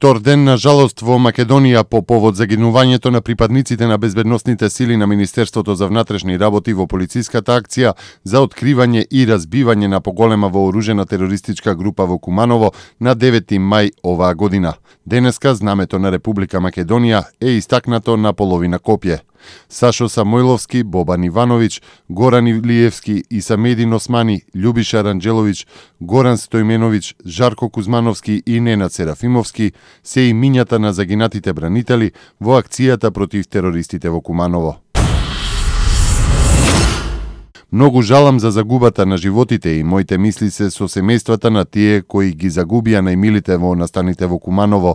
Втор ден на жалост во Македонија по повод загинувањето на припадниците на безбедносните сили на Министерството за внатрешни работи во полициската акција за откривање и разбивање на поголема вооружена терористичка група во Куманово на 9 мај оваа година. Денеска знамето на Република Македонија е истакнато на половина копје. Сашо Самойловски, Бобан Ивановиќ, Горан Илиевски, Исамедин Османи, Љубиша Ранџеловиќ, Горан Стојменовиќ, Жарко Кузмановски и Ненад Серафимовски се имињата на загинатите бранители во акцијата против терористите во Куманово. Многу жалам за загубата на животите и моите мисли се со семејствата на тие кои ги загубија најмилите во настаните во Куманово,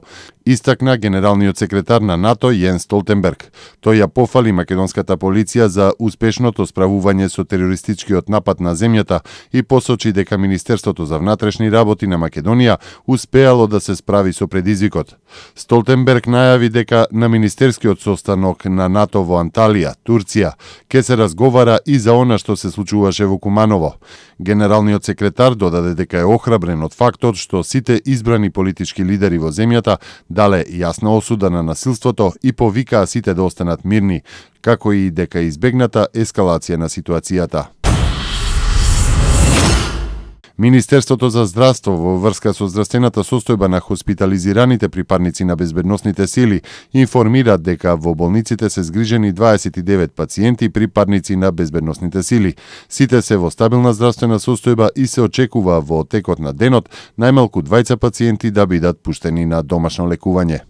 истакна генералниот секретар на НАТО Јенс Столтенберг. Тој ја пофали македонската полиција за успешното справување со терористичкиот напад на земјата и посочи дека Министерството за внатрешни работи на Македонија успеало да се справи со предизвикот. Столтенберг најави дека на министерскиот состанок на НАТО во Анталија, Турција, ке се разговара и за она што се случуваше во Куманово. Генералниот секретар додаде дека е охрабрен од фактот што сите избрани политички лидери во земјата дале јасна осуда на насилството и повикаа сите да останат мирни, како и дека избегната ескалација на ситуацијата. Министерството за здравство во врска со здравствената состојба на хоспитализираните припадници на безбедносните сили информира дека во болниците се згрижени 29 пациенти припадници на безбедносните сили. Сите се во стабилна здравствена состојба и се очекува во текот на денот најмалку 20 пациенти да бидат пуштени на домашно лекување.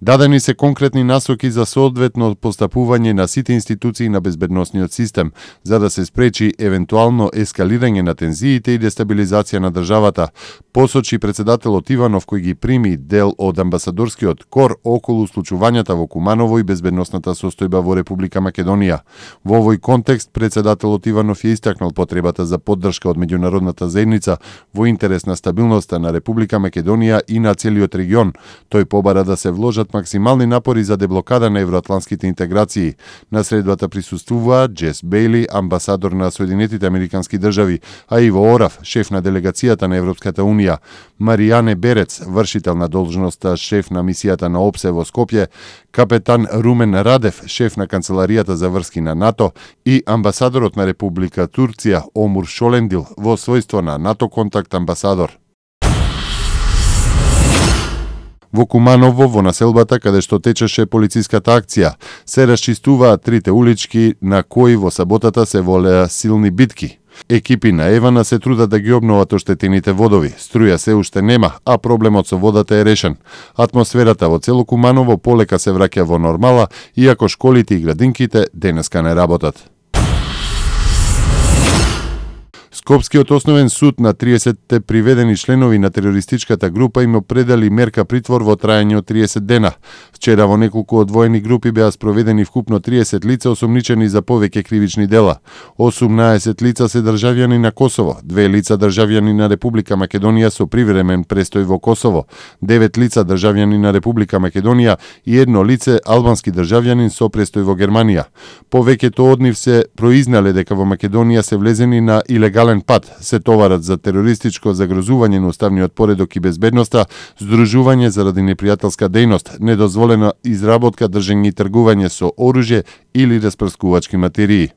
Дадени се конкретни насоки за соодветно постапување на сите институции на безбедносниот систем, за да се спречи евентуално ескалирање на тензиите и дестабилизација на државата, посочи председателот Иванов кој ги прими дел од амбасадорскиот кор околу случувањата во Куманово и безбедносната состојба во Република Македонија. Во овој контекст председателот Иванов ја истакнал потребата за поддршка од меѓународната заедница во интерес на стабилноста на Република Македонија и на целиот регион. Тој побара да се вложат максимални напори за деблокада на евроатлантските интеграции. На средбата присуствуваа Джес Бејли, амбасадор на Соединетите Американски држави, а Иво Орав, шеф на делегацијата на Европската унија, Маријане Берец, вршител на должноста шеф на мисијата на ОПСЕ во Скопје, капетан Румен Радев, шеф на канцеларијата за врски на НАТО и амбасадорот на Република Турција Омур Шолендил во својство на НАТО контакт амбасадор. Во Куманово, во населбата каде што течеше полициската акција, се расчистуваа трите улички на кои во саботата се волеа силни битки. Екипи на Евана се трудат да ги обноват оштетените водови. Струја се уште нема, а проблемот со водата е решен. Атмосферата во цело Куманово полека се враќа во нормала, иако школите и градинките денеска не работат. Скопскиот основен суд на 30 приведени членови на терористичката група им определи мерка притвор во траење од 30 дена. Вчера во неколку одвоени групи беа спроведени вкупно 30 лица осомничени за повеќе кривични дела. 18 лица се државјани на Косово, 2 лица државјани на Република Македонија со привремен престој во Косово, 9 лица државјани на Република Македонија и 1 лице албански државјанин со престој во Германија. Повеќето од нив се произнале дека во Македонија се влезени на илегален пат, се товарат за терористичко загрозување на уставниот поредок и безбедноста, здружување заради непријателска дејност, недозволена изработка, држење и тргување со оружје или распрскувачки материи.